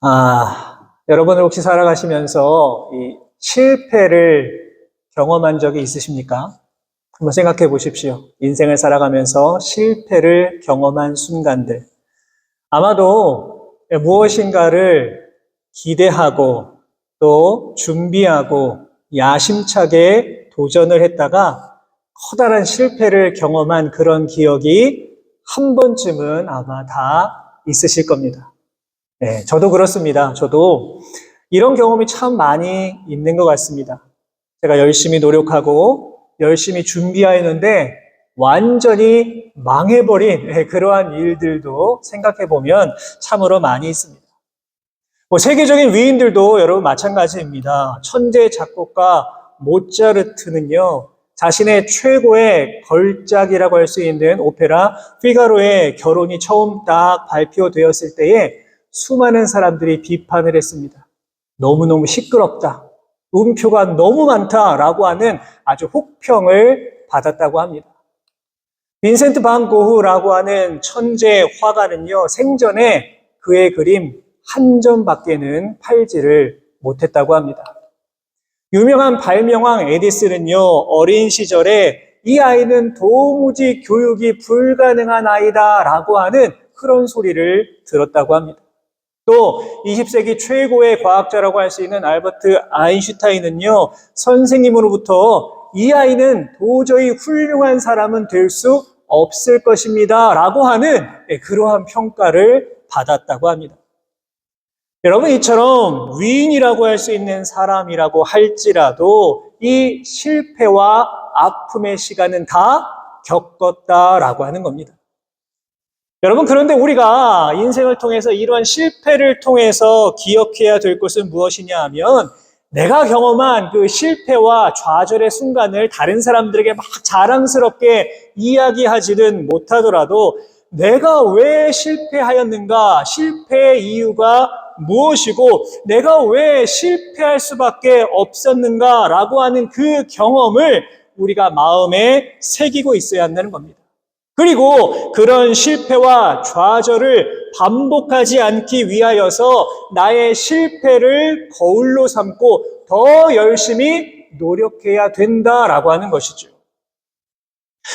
여러분은 혹시 살아가시면서 이 실패를 경험한 적이 있으십니까? 한번 생각해 보십시오. 인생을 살아가면서 실패를 경험한 순간들. 아마도 무엇인가를 기대하고 또 준비하고 야심차게 도전을 했다가 커다란 실패를 경험한 그런 기억이 한 번쯤은 아마 다 있으실 겁니다. 네, 저도 그렇습니다. 저도 이런 경험이 참 많이 있는 것 같습니다. 제가 열심히 노력하고 열심히 준비하였는데 완전히 망해버린 그러한 일들도 생각해보면 참으로 많이 있습니다. 세계적인 위인들도 여러분 마찬가지입니다. 천재 작곡가 모차르트는요, 자신의 최고의 걸작이라고 할 수 있는 오페라 피가로의 결혼이 처음 딱 발표되었을 때에 수많은 사람들이 비판을 했습니다. 너무너무 시끄럽다. 음표가 너무 많다라고 하는 아주 혹평을 받았다고 합니다. 빈센트 반 고흐라고 하는 천재 화가는요, 생전에 그의 그림 한 점밖에는 팔지를 못했다고 합니다. 유명한 발명왕 에디슨은요, 어린 시절에 이 아이는 도무지 교육이 불가능한 아이다라고 하는 그런 소리를 들었다고 합니다. 또 20세기 최고의 과학자라고 할 수 있는 알버트 아인슈타인은요, 선생님으로부터 이 아이는 도저히 훌륭한 사람은 될 수 없을 것입니다 라고 하는 그러한 평가를 받았다고 합니다. 여러분, 이처럼 위인이라고 할 수 있는 사람이라고 할지라도 이 실패와 아픔의 시간은 다 겪었다라고 하는 겁니다. 여러분, 그런데 우리가 인생을 통해서 이러한 실패를 통해서 기억해야 될 것은 무엇이냐 하면, 내가 경험한 그 실패와 좌절의 순간을 다른 사람들에게 막 자랑스럽게 이야기하지는 못하더라도 내가 왜 실패하였는가, 실패의 이유가 무엇이고 내가 왜 실패할 수밖에 없었는가라고 하는 그 경험을 우리가 마음에 새기고 있어야 한다는 겁니다. 그리고 그런 실패와 좌절을 반복하지 않기 위하여서 나의 실패를 거울로 삼고 더 열심히 노력해야 된다라고 하는 것이죠.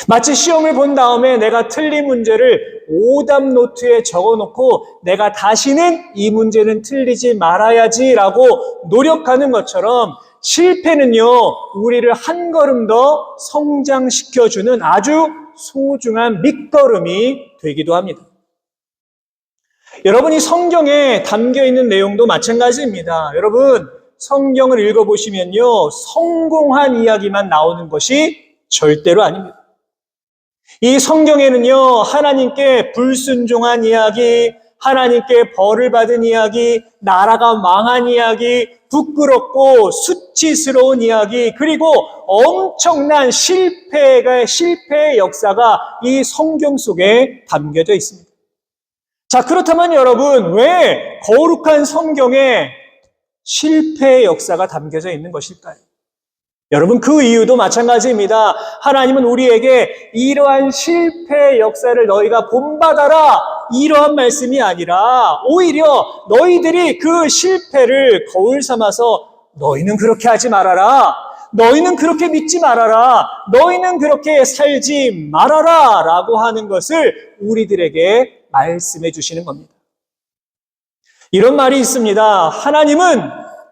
마치 시험을 본 다음에 내가 틀린 문제를 오답 노트에 적어놓고 내가 다시는 이 문제는 틀리지 말아야지라고 노력하는 것처럼 실패는요, 우리를 한 걸음 더 성장시켜주는 아주 소중한 밑거름이 되기도 합니다. 여러분이 성경에 담겨있는 내용도 마찬가지입니다. 여러분, 성경을 읽어보시면요, 성공한 이야기만 나오는 것이 절대로 아닙니다. 이 성경에는요, 하나님께 불순종한 이야기, 하나님께 벌을 받은 이야기, 나라가 망한 이야기, 부끄럽고 수치스러운 이야기, 그리고 엄청난 실패의 역사가 이 성경 속에 담겨져 있습니다. 자, 그렇다면 여러분, 왜 거룩한 성경에 실패의 역사가 담겨져 있는 것일까요? 여러분, 그 이유도 마찬가지입니다. 하나님은 우리에게 이러한 실패의 역사를 너희가 본받아라, 이러한 말씀이 아니라 오히려 너희들이 그 실패를 거울 삼아서 너희는 그렇게 하지 말아라, 너희는 그렇게 믿지 말아라, 너희는 그렇게 살지 말아라 라고 하는 것을 우리들에게 말씀해 주시는 겁니다. 이런 말이 있습니다. 하나님은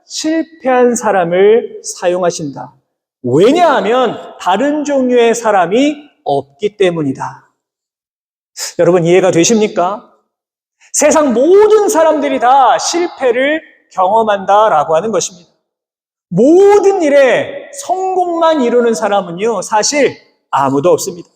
실패한 사람을 사용하신다. 왜냐하면 다른 종류의 사람이 없기 때문이다. 여러분, 이해가 되십니까? 세상 모든 사람들이 다 실패를 경험한다라고 하는 것입니다. 모든 일에 성공만 이루는 사람은요, 사실 아무도 없습니다.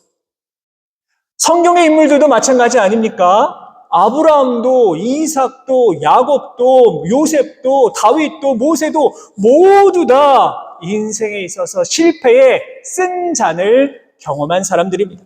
성경의 인물들도 마찬가지 아닙니까? 아브라함도, 이삭도, 야곱도, 요셉도, 다윗도, 모세도 모두 다 인생에 있어서 실패의 쓴 잔을 경험한 사람들입니다.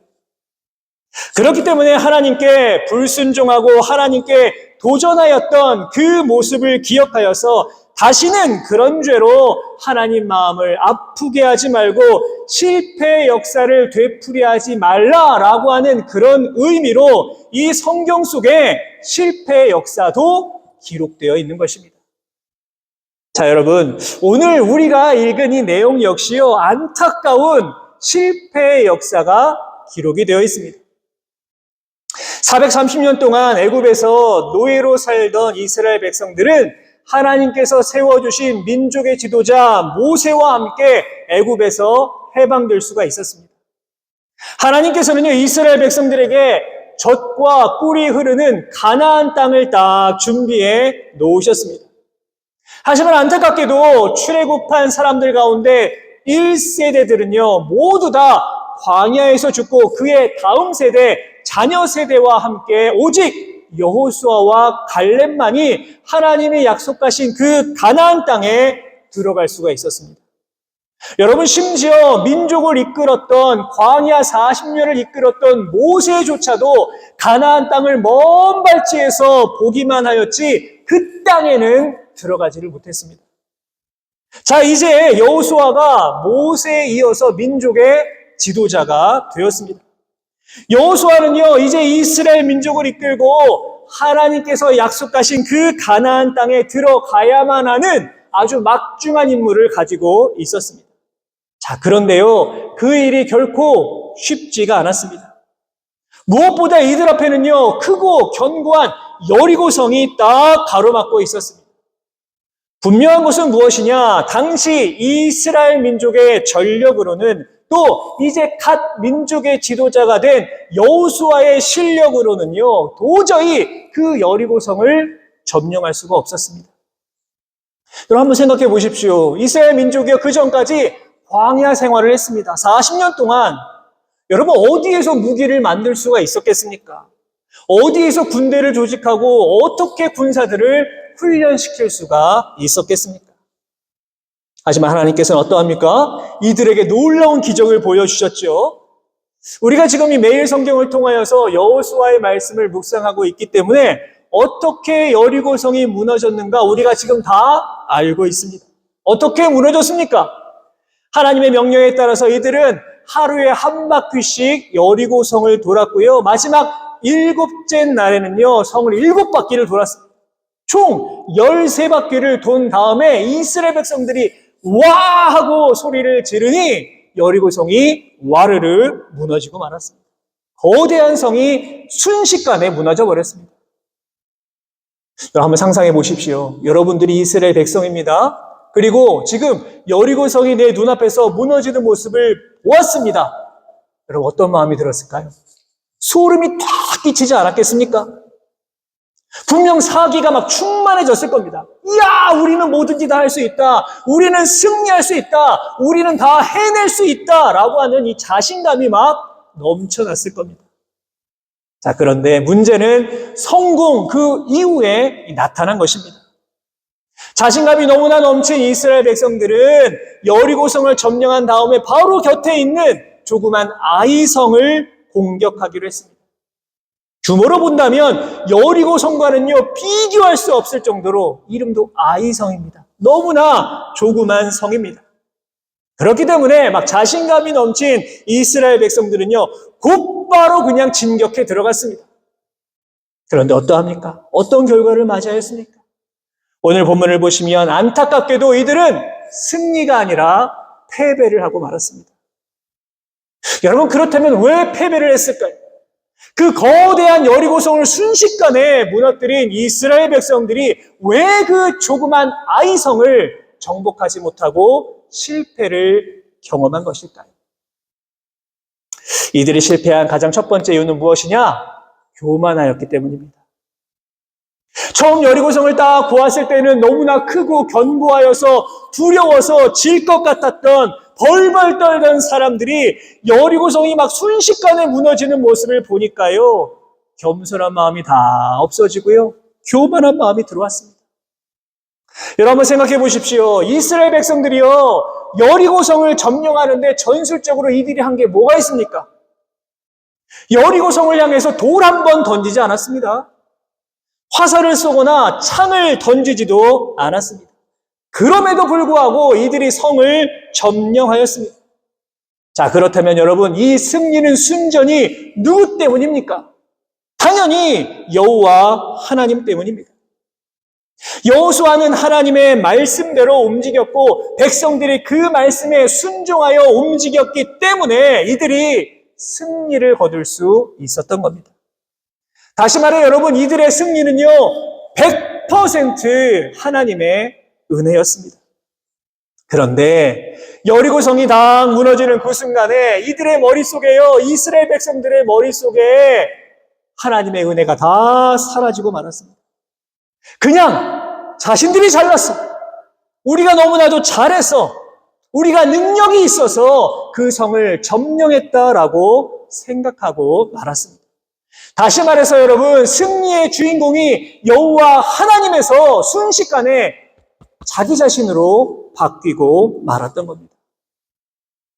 그렇기 때문에 하나님께 불순종하고 하나님께 도전하였던 그 모습을 기억하여서 다시는 그런 죄로 하나님 마음을 아프게 하지 말고 실패의 역사를 되풀이하지 말라라고 하는 그런 의미로 이 성경 속에 실패의 역사도 기록되어 있는 것입니다. 자, 여러분, 오늘 우리가 읽은 이 내용 역시요, 안타까운 실패의 역사가 기록이 되어 있습니다. 430년 동안 애굽에서 노예로 살던 이스라엘 백성들은 하나님께서 세워주신 민족의 지도자 모세와 함께 애굽에서 해방될 수가 있었습니다. 하나님께서는요, 이스라엘 백성들에게 젖과 꿀이 흐르는 가나안 땅을 딱 준비해 놓으셨습니다. 하지만 안타깝게도 출애굽한 사람들 가운데 1세대들은요, 모두 다 광야에서 죽고 그의 다음 세대, 자녀 세대와 함께 오직 여호수아와 갈렙만이 하나님이 약속하신 그 가나안 땅에 들어갈 수가 있었습니다. 여러분, 심지어 민족을 이끌었던 광야 40년을 이끌었던 모세조차도 가나안 땅을 먼 발치에서 보기만 하였지 그 땅에는 들어가지를 못했습니다. 자, 이제 여호수아가 모세에 이어서 민족의 지도자가 되었습니다. 여호수아는요, 이제 이스라엘 민족을 이끌고 하나님께서 약속하신 그 가나안 땅에 들어가야만 하는 아주 막중한 임무를 가지고 있었습니다. 자, 그런데요, 그 일이 결코 쉽지가 않았습니다. 무엇보다 이들 앞에는요, 크고 견고한 여리고성이 딱 가로막고 있었습니다. 분명한 것은 무엇이냐? 당시 이스라엘 민족의 전력으로는 또 이제 갓 민족의 지도자가 된 여호수아의 실력으로는요, 도저히 그 여리고성을 점령할 수가 없었습니다. 여러분, 한번 생각해 보십시오. 이스라엘 민족이요, 그 전까지 광야 생활을 했습니다. 40년 동안 여러분, 어디에서 무기를 만들 수가 있었겠습니까? 어디에서 군대를 조직하고 어떻게 군사들을 훈련시킬 수가 있었겠습니까? 하지만 하나님께서는 어떠합니까? 이들에게 놀라운 기적을 보여주셨죠. 우리가 지금 이 매일 성경을 통하여서 여호수아의 말씀을 묵상하고 있기 때문에 어떻게 여리고성이 무너졌는가 우리가 지금 다 알고 있습니다. 어떻게 무너졌습니까? 하나님의 명령에 따라서 이들은 하루에 한 바퀴씩 여리고성을 돌았고요. 마지막 7째 날에는요, 성을 7바퀴를 돌았습니다. 총 13바퀴를 돈 다음에 이스라엘 백성들이 와! 하고 소리를 지르니 여리고성이 와르르 무너지고 말았습니다. 거대한 성이 순식간에 무너져 버렸습니다. 여러분, 한번 상상해 보십시오. 여러분들이 이스라엘 백성입니다. 그리고 지금 여리고성이 내 눈앞에서 무너지는 모습을 보았습니다. 여러분, 어떤 마음이 들었을까요? 소름이 탁 끼치지 않았겠습니까? 분명 사기가 막 충만해졌을 겁니다. 이야, 우리는 뭐든지 다 할 수 있다. 우리는 승리할 수 있다. 우리는 다 해낼 수 있다. 라고 하는 이 자신감이 막 넘쳐났을 겁니다. 자, 그런데 문제는 성공 그 이후에 나타난 것입니다. 자신감이 너무나 넘친 이스라엘 백성들은 여리고성을 점령한 다음에 바로 곁에 있는 조그만 아이성을 공격하기로 했습니다. 규모로 본다면 여리고성과는요, 비교할 수 없을 정도로 이름도 아이성입니다. 너무나 조그만 성입니다. 그렇기 때문에 막 자신감이 넘친 이스라엘 백성들은요, 곧바로 그냥 진격해 들어갔습니다. 그런데 어떠합니까? 어떤 결과를 맞이하였습니까? 오늘 본문을 보시면 안타깝게도 이들은 승리가 아니라 패배를 하고 말았습니다. 여러분, 그렇다면 왜 패배를 했을까요? 그 거대한 여리고성을 순식간에 무너뜨린 이스라엘 백성들이 왜 그 조그만 아이성을 정복하지 못하고 실패를 경험한 것일까요? 이들이 실패한 가장 첫 번째 이유는 무엇이냐? 교만하였기 때문입니다. 처음 여리고성을 딱 보았을 때는 너무나 크고 견고하여서 두려워서 질 것 같았던 벌벌 떨던 사람들이 여리고성이 막 순식간에 무너지는 모습을 보니까요, 겸손한 마음이 다 없어지고요, 교만한 마음이 들어왔습니다. 여러분, 한번 생각해 보십시오. 이스라엘 백성들이요, 여리고성을 점령하는데 전술적으로 이들이 한 게 뭐가 있습니까? 여리고성을 향해서 돌 한 번 던지지 않았습니다. 화살을 쏘거나 창을 던지지도 않았습니다. 그럼에도 불구하고 이들이 성을 점령하였습니다. 자, 그렇다면 여러분, 이 승리는 순전히 누구 때문입니까? 당연히 여호와 하나님 때문입니다. 여호수아는 하나님의 말씀대로 움직였고 백성들이 그 말씀에 순종하여 움직였기 때문에 이들이 승리를 거둘 수 있었던 겁니다. 다시 말해 여러분, 이들의 승리는요 100% 하나님의 은혜였습니다. 그런데 여리고성이 다 무너지는 그 순간에 이들의 머릿속에요, 이스라엘 백성들의 머릿속에 하나님의 은혜가 다 사라지고 말았습니다. 그냥 자신들이 잘났어, 우리가 너무나도 잘했어, 우리가 능력이 있어서 그 성을 점령했다라고 생각하고 말았습니다. 다시 말해서 여러분, 승리의 주인공이 여호와 하나님에서 순식간에 자기 자신으로 바뀌고 말았던 겁니다.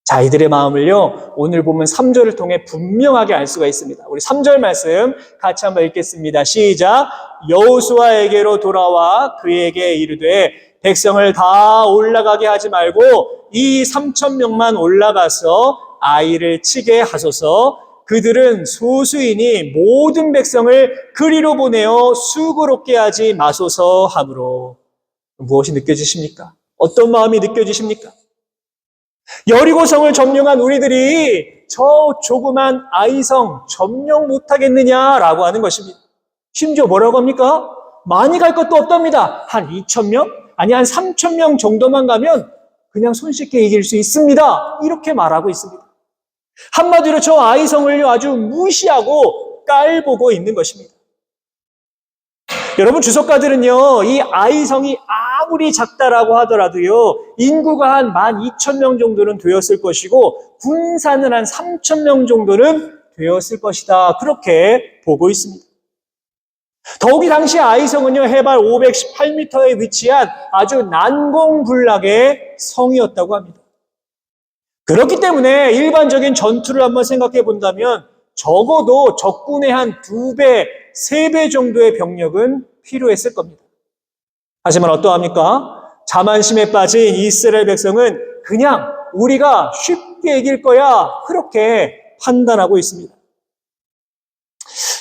자, 이들의 마음을요 오늘 보면 3절을 통해 분명하게 알 수가 있습니다. 우리 3절 말씀 같이 한번 읽겠습니다. 시작. 여호수아에게로 돌아와 그에게 이르되 백성을 다 올라가게 하지 말고 이 3,000명만 올라가서 아이를 치게 하소서. 그들은 소수이니 모든 백성을 그리로 보내어 수고롭게 하지 마소서 하므로. 무엇이 느껴지십니까? 어떤 마음이 느껴지십니까? 여리고성을 점령한 우리들이 저 조그만 아이성 점령 못하겠느냐라고 하는 것입니다. 심지어 뭐라고 합니까? 많이 갈 것도 없답니다. 한 2,000명? 아니 한 3,000명 정도만 가면 그냥 손쉽게 이길 수 있습니다. 이렇게 말하고 있습니다. 한마디로 저 아이성을 아주 무시하고 깔보고 있는 것입니다. 여러분, 주석가들은요 이 아이성이 아무리 작다라고 하더라도요 인구가 한 12,000명 정도는 되었을 것이고 군사는 한 3,000명 정도는 되었을 것이다, 그렇게 보고 있습니다. 더욱이 당시 아이성은요 해발 518m에 위치한 아주 난공불락의 성이었다고 합니다. 그렇기 때문에 일반적인 전투를 한번 생각해 본다면 적어도 적군의 한 2배, 3배 정도의 병력은 필요했을 겁니다. 하지만 어떠합니까? 자만심에 빠진 이스라엘 백성은 그냥 우리가 쉽게 이길 거야, 그렇게 판단하고 있습니다.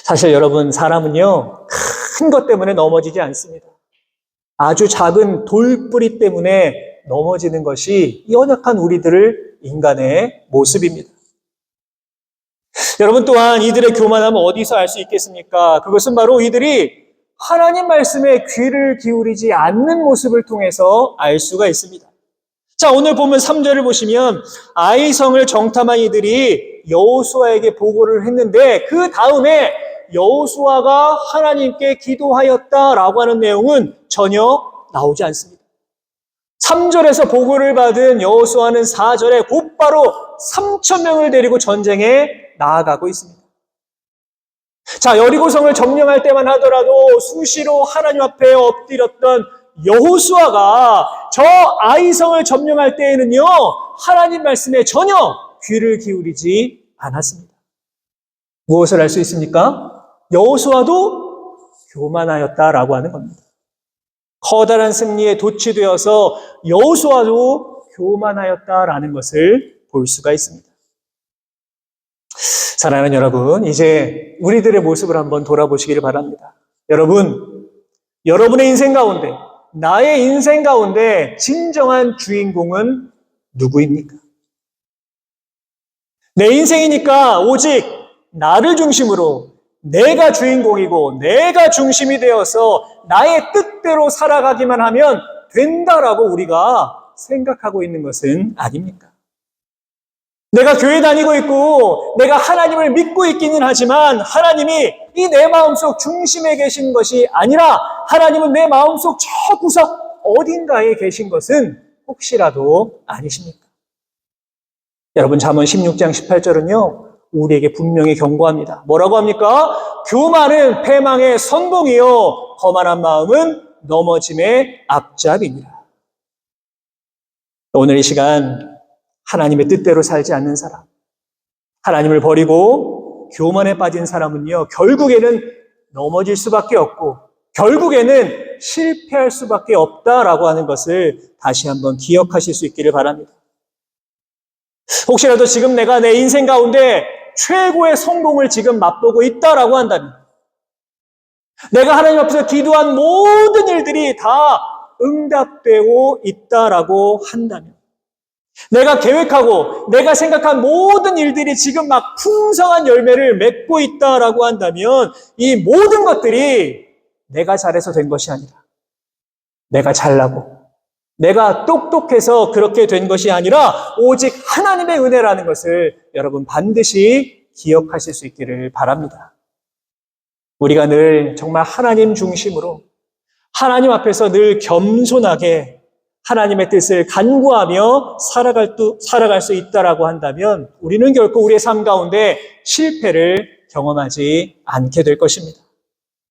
사실 여러분, 사람은요 큰 것 때문에 넘어지지 않습니다. 아주 작은 돌뿌리 때문에 넘어지는 것이 연약한 우리들을 인간의 모습입니다. 여러분, 또한 이들의 교만함은 어디서 알 수 있겠습니까? 그것은 바로 이들이 하나님 말씀에 귀를 기울이지 않는 모습을 통해서 알 수가 있습니다. 자, 오늘 보면 3절을 보시면 아이성을 정탐한 이들이 여호수아에게 보고를 했는데 그 다음에 여호수아가 하나님께 기도하였다라고 하는 내용은 전혀 나오지 않습니다. 3절에서 보고를 받은 여호수아는 4절에 곧바로 3,000명을 데리고 전쟁에 나아가고 있습니다. 자, 여리고성을 점령할 때만 하더라도 수시로 하나님 앞에 엎드렸던 여호수아가 저 아이성을 점령할 때에는요 하나님 말씀에 전혀 귀를 기울이지 않았습니다. 무엇을 알 수 있습니까? 여호수아도 교만하였다라고 하는 겁니다. 커다란 승리에 도취되어서 여호수아도 교만하였다라는 것을 볼 수가 있습니다. 사랑하는 여러분, 이제 우리들의 모습을 한번 돌아보시기를 바랍니다. 여러분, 여러분의 인생 가운데, 나의 인생 가운데 진정한 주인공은 누구입니까? 내 인생이니까 오직 나를 중심으로 내가 주인공이고 내가 중심이 되어서 나의 뜻대로 살아가기만 하면 된다라고 우리가 생각하고 있는 것은 아닙니까? 내가 교회 다니고 있고 내가 하나님을 믿고 있기는 하지만 하나님이 이 내 마음속 중심에 계신 것이 아니라 하나님은 내 마음속 저 구석 어딘가에 계신 것은 혹시라도 아니십니까? 여러분, 잠언 16장 18절은요 우리에게 분명히 경고합니다. 뭐라고 합니까? 교만은 패망의 선봉이요 거만한 마음은 넘어짐의 앞잡이니라. 오늘 이 시간 하나님의 뜻대로 살지 않는 사람, 하나님을 버리고 교만에 빠진 사람은요 결국에는 넘어질 수밖에 없고 결국에는 실패할 수밖에 없다라고 하는 것을 다시 한번 기억하실 수 있기를 바랍니다. 혹시라도 지금 내가 내 인생 가운데 최고의 성공을 지금 맛보고 있다라고 한다면, 내가 하나님 앞에서 기도한 모든 일들이 다 응답되고 있다라고 한다면, 내가 계획하고 내가 생각한 모든 일들이 지금 막 풍성한 열매를 맺고 있다라고 한다면, 이 모든 것들이 내가 잘해서 된 것이 아니라, 내가 잘나고 내가 똑똑해서 그렇게 된 것이 아니라 오직 하나님의 은혜라는 것을 여러분 반드시 기억하실 수 있기를 바랍니다. 우리가 늘 정말 하나님 중심으로 하나님 앞에서 늘 겸손하게 하나님의 뜻을 간구하며 살아갈 수 있다라고 한다면 우리는 결코 우리의 삶 가운데 실패를 경험하지 않게 될 것입니다.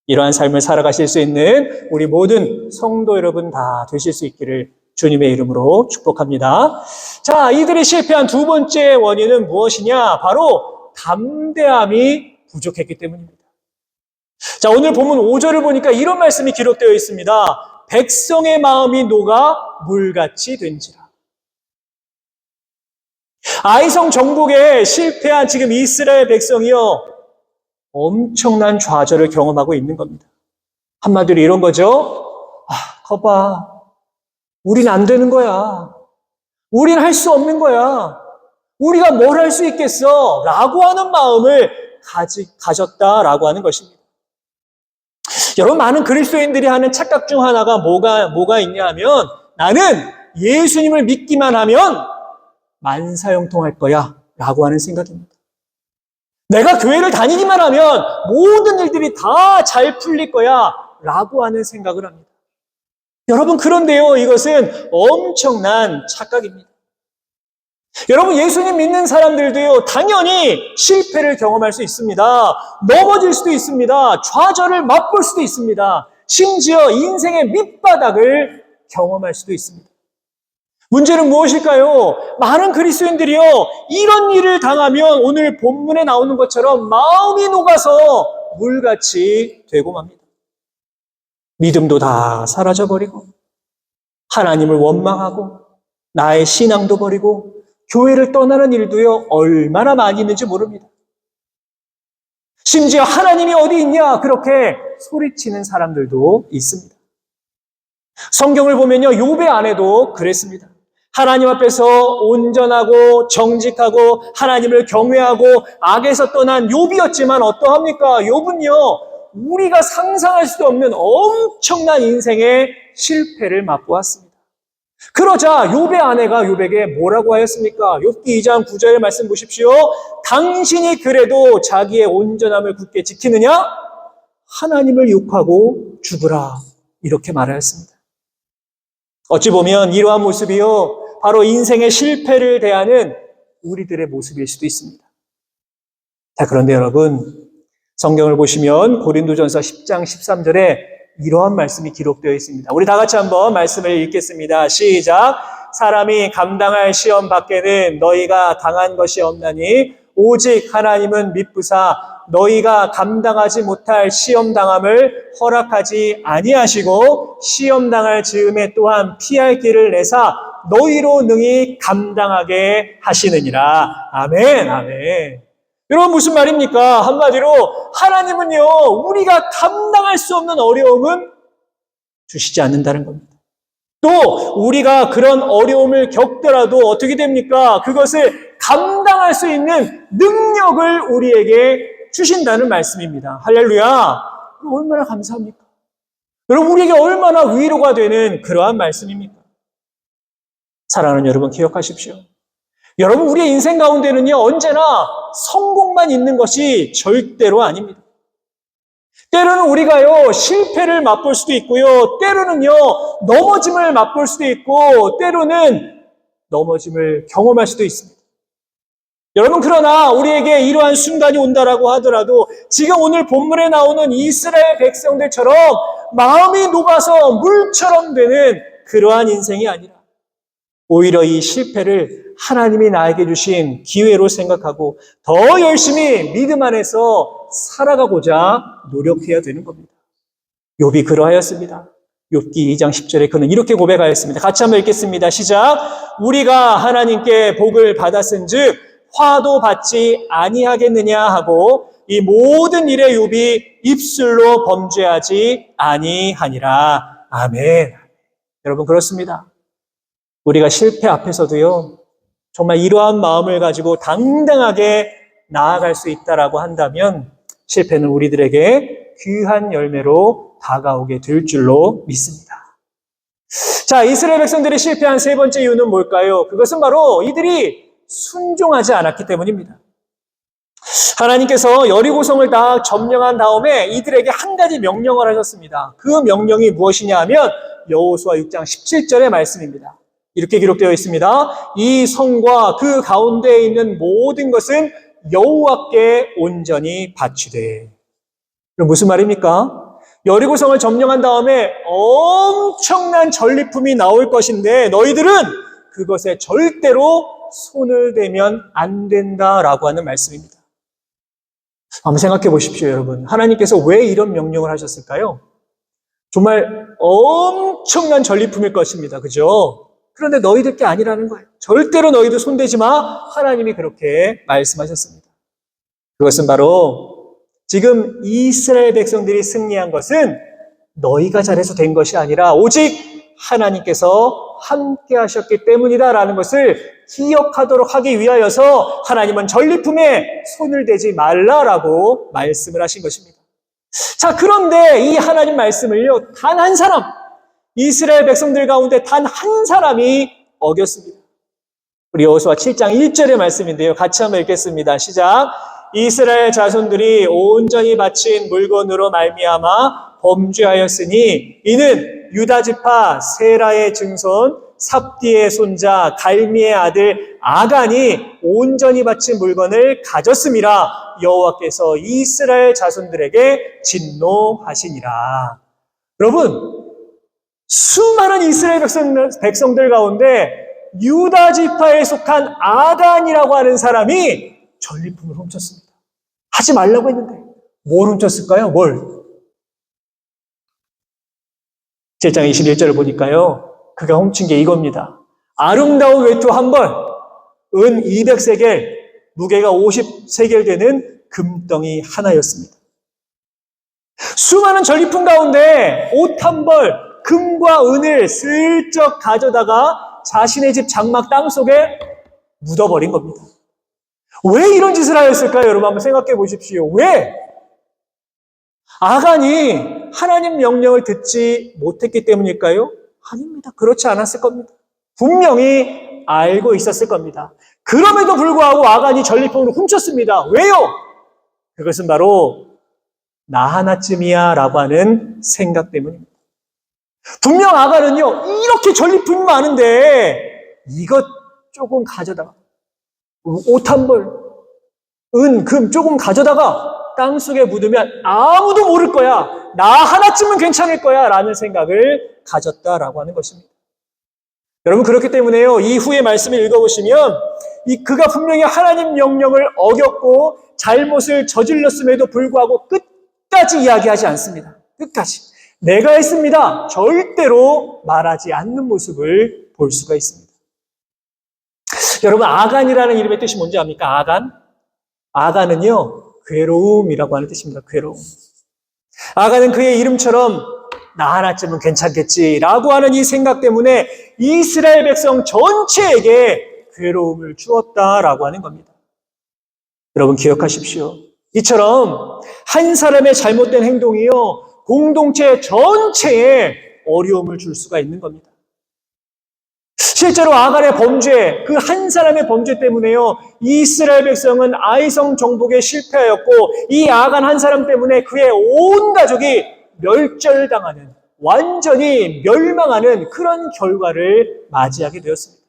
이러한 삶을 살아가실 수 있는 우리 모든 성도 여러분 다 되실 수 있기를 주님의 이름으로 축복합니다. 자, 이들이 실패한 두 번째 원인은 무엇이냐? 바로 담대함이 부족했기 때문입니다. 자, 오늘 본문 5절을 보니까 이런 말씀이 기록되어 있습니다. 백성의 마음이 녹아 물같이 된지라. 아이성 정복에 실패한 지금 이스라엘 백성이요, 엄청난 좌절을 경험하고 있는 겁니다. 한마디로 이런 거죠. 거봐, 우린 안 되는 거야. 우린 할 수 없는 거야. 우리가 뭘 할 수 있겠어? 라고 하는 마음을 가졌다라고 하는 것입니다. 여러분, 많은 그리스도인들이 하는 착각 중 하나가 뭐가 있냐 하면, 나는 예수님을 믿기만 하면 만사형통할 거야 라고 하는 생각입니다. 내가 교회를 다니기만 하면 모든 일들이 다 잘 풀릴 거야 라고 하는 생각을 합니다. 여러분, 그런데요, 이것은 엄청난 착각입니다. 여러분, 예수님 믿는 사람들도요, 당연히 실패를 경험할 수 있습니다. 넘어질 수도 있습니다. 좌절을 맛볼 수도 있습니다. 심지어 인생의 밑바닥을 경험할 수도 있습니다. 문제는 무엇일까요? 많은 그리스도인들이요, 이런 일을 당하면 오늘 본문에 나오는 것처럼 마음이 녹아서 물같이 되고 맙니다. 믿음도 다 사라져버리고, 하나님을 원망하고, 나의 신앙도 버리고, 교회를 떠나는 일도요, 얼마나 많이 있는지 모릅니다. 심지어 하나님이 어디 있냐? 그렇게 소리치는 사람들도 있습니다. 성경을 보면요, 욥의 아내도 그랬습니다. 하나님 앞에서 온전하고 정직하고 하나님을 경외하고 악에서 떠난 욥이었지만 어떠합니까? 욥은요, 우리가 상상할 수도 없는 엄청난 인생의 실패를 맛보았습니다. 그러자 욥의 아내가 욥에게 뭐라고 하였습니까? 욥기 2장 9절의 말씀 보십시오. 당신이 그래도 자기의 온전함을 굳게 지키느냐? 하나님을 욕하고 죽으라. 이렇게 말하였습니다. 어찌 보면 이러한 모습이요, 바로 인생의 실패를 대하는 우리들의 모습일 수도 있습니다. 자, 그런데 여러분, 성경을 보시면 고린도전서 10장 13절에 이러한 말씀이 기록되어 있습니다. 우리 다 같이 한번 말씀을 읽겠습니다. 시작. 사람이 감당할 시험 밖에는 너희가 당한 것이 없나니 오직 하나님은 미쁘사 너희가 감당하지 못할 시험당함을 허락하지 아니하시고 시험당할 즈음에 또한 피할 길을 내사 너희로 능히 감당하게 하시느니라. 아멘, 아멘. 여러분, 무슨 말입니까? 한마디로 하나님은요, 우리가 감당할 수 없는 어려움은 주시지 않는다는 겁니다. 또 우리가 그런 어려움을 겪더라도 어떻게 됩니까? 그것을 감당할 수 있는 능력을 우리에게 주신다는 말씀입니다. 할렐루야. 얼마나 감사합니까? 여러분, 우리에게 얼마나 위로가 되는 그러한 말씀입니까? 사랑하는 여러분, 기억하십시오. 여러분, 우리의 인생 가운데는요, 언제나 성공만 있는 것이 절대로 아닙니다. 때로는 우리가요, 실패를 맛볼 수도 있고요, 때로는요, 넘어짐을 맛볼 수도 있고, 때로는 넘어짐을 경험할 수도 있습니다. 여러분, 그러나 우리에게 이러한 순간이 온다라고 하더라도 지금 오늘 본문에 나오는 이스라엘 백성들처럼 마음이 녹아서 물처럼 되는 그러한 인생이 아니라 오히려 이 실패를 하나님이 나에게 주신 기회로 생각하고 더 열심히 믿음 안에서 살아가고자 노력해야 되는 겁니다. 욥이 그러하였습니다. 욥기 2장 10절에 그는 이렇게 고백하였습니다. 같이 한번 읽겠습니다. 시작. 우리가 하나님께 복을 받았은즉 화도 받지 아니하겠느냐 하고 이 모든 일의 유비 입술로 범죄하지 아니하니라. 아멘. 여러분 그렇습니다. 우리가 실패 앞에서도요, 정말 이러한 마음을 가지고 당당하게 나아갈 수 있다라고 한다면 실패는 우리들에게 귀한 열매로 다가오게 될 줄로 믿습니다. 자, 이스라엘 백성들이 실패한 세 번째 이유는 뭘까요? 그것은 바로 이들이 순종하지 않았기 때문입니다. 하나님께서 여리고성을 다 점령한 다음에 이들에게 한 가지 명령을 하셨습니다. 그 명령이 무엇이냐 하면 여호수아 6장 17절의 말씀입니다. 이렇게 기록되어 있습니다. 이 성과 그 가운데에 있는 모든 것은 여호와께 온전히 바치되. 무슨 말입니까? 여리고성을 점령한 다음에 엄청난 전리품이 나올 것인데 너희들은 그것에 절대로 손을 대면 안 된다라고 하는 말씀입니다. 한번 생각해 보십시오, 여러분. 하나님께서 왜 이런 명령을 하셨을까요? 정말 엄청난 전리품일 것입니다. 그죠? 그런데 너희들 게 아니라는 거예요. 절대로 너희들 손대지 마. 하나님이 그렇게 말씀하셨습니다. 그것은 바로 지금 이스라엘 백성들이 승리한 것은 너희가 잘해서 된 것이 아니라 오직 하나님께서 함께 하셨기 때문이다라는 것을 기억하도록 하기 위하여서 하나님은 전리품에 손을 대지 말라라고 말씀을 하신 것입니다. 자, 그런데 이 하나님 말씀을요, 단 한 사람, 이스라엘 백성들 가운데 단 한 사람이 어겼습니다. 우리 여호수아 7장 1절의 말씀인데요. 같이 한번 읽겠습니다. 시작. 이스라엘 자손들이 온전히 바친 물건으로 말미암아 범죄하였으니 이는 유다 지파 세라의 증손 삽디의 손자 갈미의 아들 아간이 온전히 바친 물건을 가졌음이라. 여호와께서 이스라엘 자손들에게 진노하시니라. 여러분, 수많은 이스라엘 백성들 가운데 유다 지파에 속한 아간이라고 하는 사람이 전리품을 훔쳤습니다. 하지 말라고 했는데 뭘 훔쳤을까요? 뭘? 7장 21절을 보니까요, 그가 훔친 게 이겁니다. 아름다운 외투 한 벌, 은 200세겔, 무게가 50세겔 되는 금덩이 하나였습니다. 수많은 전리품 가운데 옷 한 벌, 금과 은을 슬쩍 가져다가 자신의 집 장막 땅속에 묻어버린 겁니다. 왜 이런 짓을 하였을까요? 여러분 한번 생각해 보십시오. 왜? 아간이 하나님 명령을 듣지 못했기 때문일까요? 아닙니다. 그렇지 않았을 겁니다. 분명히 알고 있었을 겁니다. 그럼에도 불구하고 아간이 전리품을 훔쳤습니다. 왜요? 그것은 바로 나 하나쯤이야 라고 하는 생각 때문입니다. 분명 아간은요, 이렇게 전리품이 많은데 이것 조금 가져다가 옷 한 벌, 은, 금 조금 가져다가 땅속에 묻으면 아무도 모를 거야. 나 하나쯤은 괜찮을 거야. 라는 생각을 가졌다라고 하는 것입니다. 여러분 그렇기 때문에요, 이후의 말씀을 읽어보시면 그가 분명히 하나님 명령을 어겼고 잘못을 저질렀음에도 불구하고 끝까지 이야기하지 않습니다. 끝까지. 내가 했습니다. 절대로 말하지 않는 모습을 볼 수가 있습니다. 여러분 아간이라는 이름의 뜻이 뭔지 압니까? 아간은요, 괴로움이라고 하는 뜻입니다. 괴로움. 아간은 그의 이름처럼 나 하나쯤은 괜찮겠지라고 하는 이 생각 때문에 이스라엘 백성 전체에게 괴로움을 주었다라고 하는 겁니다. 여러분 기억하십시오. 이처럼 한 사람의 잘못된 행동이요, 공동체 전체에 어려움을 줄 수가 있는 겁니다. 실제로 아간의 범죄, 그 한 사람의 범죄 때문에요, 이스라엘 백성은 아이성 정복에 실패하였고 이 아간 한 사람 때문에 그의 온 가족이 멸절당하는, 완전히 멸망하는 그런 결과를 맞이하게 되었습니다.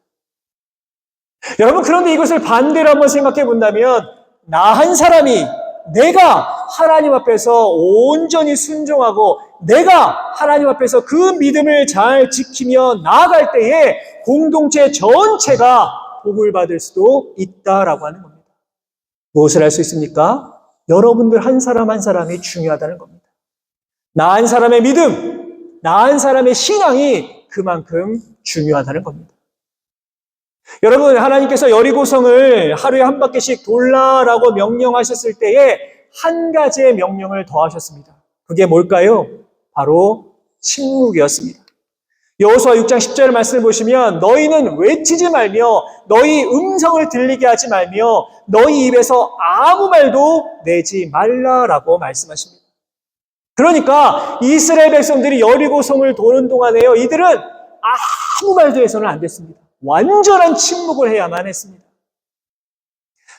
여러분 그런데 이것을 반대로 한번 생각해 본다면 나 한 사람이 내가 하나님 앞에서 온전히 순종하고 내가 하나님 앞에서 그 믿음을 잘 지키며 나아갈 때에 공동체 전체가 복을 받을 수도 있다라고 하는 겁니다. 무엇을 할 수 있습니까? 여러분들 한 사람 한 사람이 중요하다는 겁니다. 나 한 사람의 믿음, 나 한 사람의 신앙이 그만큼 중요하다는 겁니다. 여러분 하나님께서 여리고성을 하루에 한 바퀴씩 돌라라고 명령하셨을 때에 한 가지의 명령을 더하셨습니다. 그게 뭘까요? 바로 침묵이었습니다. 여호수아 6장 10절 말씀을 보시면 너희는 외치지 말며 너희 음성을 들리게 하지 말며 너희 입에서 아무 말도 내지 말라라고 말씀하십니다. 그러니까 이스라엘 백성들이 여리고성을 도는 동안에요, 이들은 아무 말도 해서는 안 됐습니다. 완전한 침묵을 해야만 했습니다.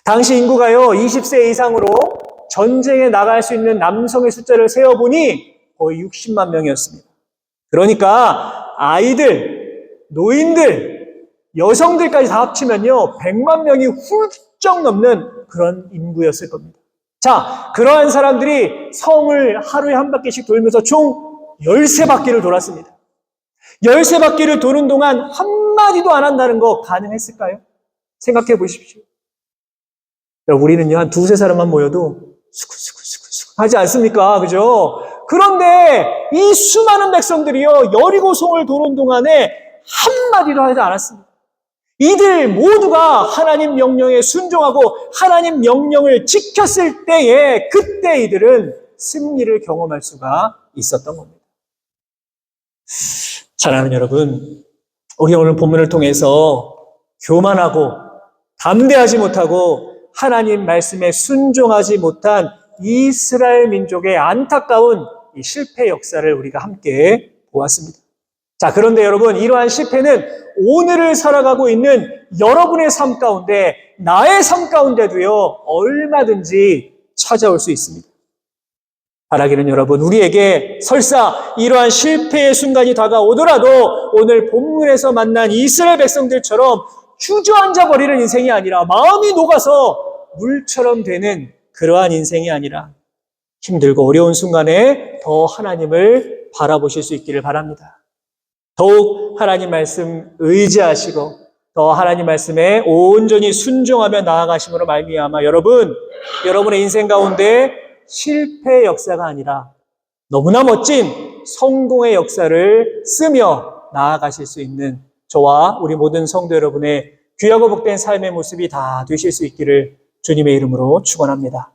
당시 인구가요 20세 이상으로 전쟁에 나갈 수 있는 남성의 숫자를 세어보니 거의 60만 명이었습니다. 그러니까 아이들, 노인들, 여성들까지 다 합치면요 100만 명이 훌쩍 넘는 그런 인구였을 겁니다. 자, 그러한 사람들이 성을 하루에 한 바퀴씩 돌면서 총 13바퀴를 돌았습니다. 13바퀴를 도는 동안 한마디도 안 한다는 거 가능했을까요? 생각해 보십시오. 우리는요 한 두세 사람만 모여도 수근수근 하지 않습니까? 그죠? 그런데 이 수많은 백성들이요 여리고성을 도는 동안에 한마디도 하지 않았습니다. 이들 모두가 하나님 명령에 순종하고 하나님 명령을 지켰을 때에 그때 이들은 승리를 경험할 수가 있었던 겁니다. 사랑하는 여러분, 우리 오늘 본문을 통해서 교만하고 담대하지 못하고 하나님 말씀에 순종하지 못한 이스라엘 민족의 안타까운 이 실패 역사를 우리가 함께 보았습니다. 자, 그런데 여러분, 이러한 실패는 오늘을 살아가고 있는 여러분의 삶 가운데, 나의 삶 가운데도요, 얼마든지 찾아올 수 있습니다. 바라기는 여러분, 우리에게 설사 이러한 실패의 순간이 다가오더라도 오늘 본문에서 만난 이스라엘 백성들처럼 주저앉아 버리는 인생이 아니라 마음이 녹아서 물처럼 되는 그러한 인생이 아니라 힘들고 어려운 순간에 더 하나님을 바라보실 수 있기를 바랍니다. 더욱 하나님 말씀 의지하시고 더 하나님 말씀에 온전히 순종하며 나아가심으로 말미암아 여러분의 인생 가운데 실패의 역사가 아니라 너무나 멋진 성공의 역사를 쓰며 나아가실 수 있는 저와 우리 모든 성도 여러분의 귀하고 복된 삶의 모습이 다 되실 수 있기를 주님의 이름으로 축원합니다.